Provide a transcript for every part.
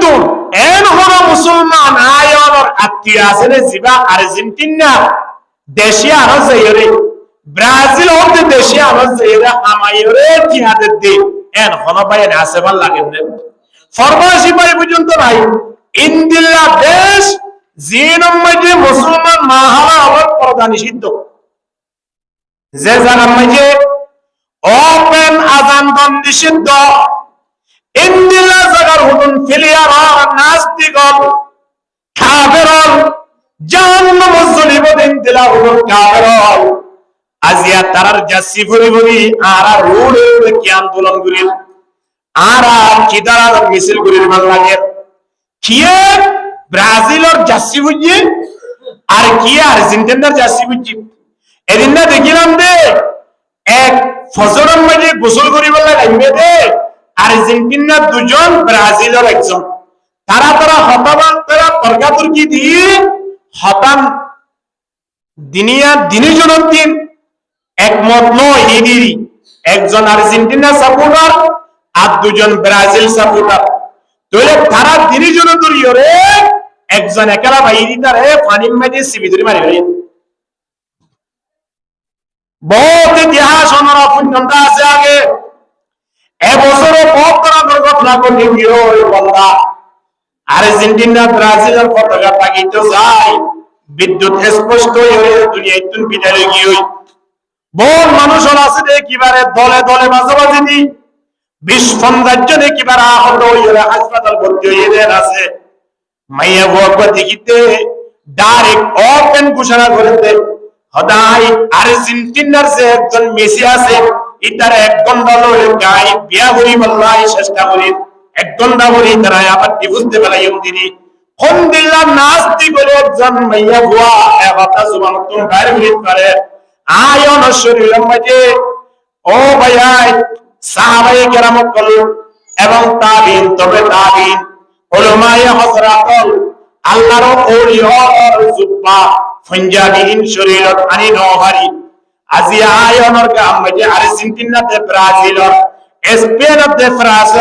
কিন্তু এন হলো মুসলমান আয়র আত্মীয় আছে জিবা আর্জেন্টিনা দেশে আরো যাইরে ব্রাজিল হতে দেশে আরো যাইরে আমায়রে টিহাদের দে এন হলো ভাই আছে ভাল লাগে না ফরমাশি ভাই পর্যন্ত নাই ইন্দিল্লা দেশ জিনম মধ্যে মুসলমান মাহারা আবার পর্দা নিষিদ্ধ যে জায়গার মধ্যে ওপেন আজান দন নিষিদ্ধ ইন্দিল্লা জায়গার হুকুম ফিলিয়ার নাস্তিকল কাফেরল জাহান্নাম জ্বলিব ইন্দিল্লা হুকুম কাফেরল আজিয়া তারার জাসি ফুরি ফুরি আরা রোডে কি আন্দোলন করিল আরা কি দ্বারা মিছিল করিল ভাল লাগে কিয়ে ব্রাজিলের জাসি বুঝি আর কি আর্জেন্টিনার জাসি বুঝি এদিন না দেখিলাম দে এক ফজরের মাঝে গোসল করিবার লাগাইবে দে আর্জেন্টিনা দুজন ব্রাজিলের একজন তারা তারা হতাবান তারা তর্কাতর্কি দিয়ে হতান দিনের দিন একমত নয় এদিনই একজন আর্জেন্টিনা সাপোর্টার আর দুজন ব্রাজিল সাপোর্টার তাহলে তারা দিনের জন্য দূরিয়রে একজন একেলা বাইরি তারে পানির মাঝে সিবি ধরে মারি গেলেন বহুত ইতিহাস ওনারা পুণ্যতা আছে আগে এবছরও বহুত তারা দুর্ঘটনা ঘটে গিয়ে বন্ধা আর্জেন্টিনা ব্রাজিলের পতাকা তাকিতে যায় বিদ্যুৎ স্পষ্ট হয়ে দুনিয়ায় তুন বিদায় গিয়ে বহু মানুষ আছে দেখিবারে দলে দলে মাঝামাঝি দি বিস্ফোরণ রাজ্য দেখিবার আহত হয়ে হাসপাতাল ভর্তি হয়ে আছে মাইয়া ভগবত দেখিতে ডাইরেক্ট ওপেন ঘোষণা করেছে হদাই আর্জেন্টিনার যে একজন মেসি আছে ইতার এক ঘন্টা লয়ে গাই বিয়া করি বললাই চেষ্টা করি এক ঘন্টা বলি তারা আবার বুঝতে পারাই দিদি কোন দিল্লা নাস্তি বলে একজন মাইয়া বুয়া একটা জুবান তুম বাইরে মিনিট করে আয়ন শরীরের মাঝে ও ভাইয়াই সাহাবায়ে কেরাম কল এবং তাবিন তবে তাবিন উলামায়ে হযরাতল আল্লাহর ওলিয়ার জুব্বা ফঞ্জাবিন শরীরত আনি নহারি আজি আয়নের গাম মাঝে আর্জেন্টিনাতে ব্রাজিলর স্পেনতে ফ্রান্স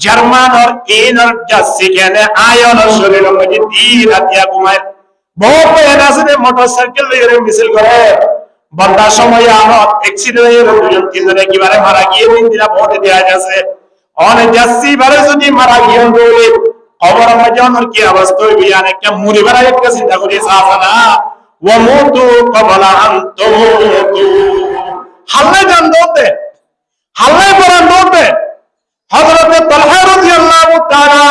জার্মানর ইনর জাসি কেনে আয়নের শরীরের মাঝে দিন রাতিয়া ঘুমায় বহু এনাসে মোটরসাইকেল লইরে মিছিল করে বন্ধা সময় আমার অ্যাক্সিডেন্ট হয়ে দুজন তিনজনে কিবারে মারা গিয়ে দিনটা বহুত দেয়া গেছে অনেক যাচ্ছি বারে যদি মারা গিয়ে বলে খবর মাঝে অনেক কি অবস্থা হইবে অনেকটা মুড়ি বেড়া একটা চিন্তা করি সাফা না ওয়া মুতু ক্বাবলা আন তুমুতু হাল্লা গান দোতে হাল্লা পরান দোতে হযরত তালহা রাদিয়াল্লাহু তাআলা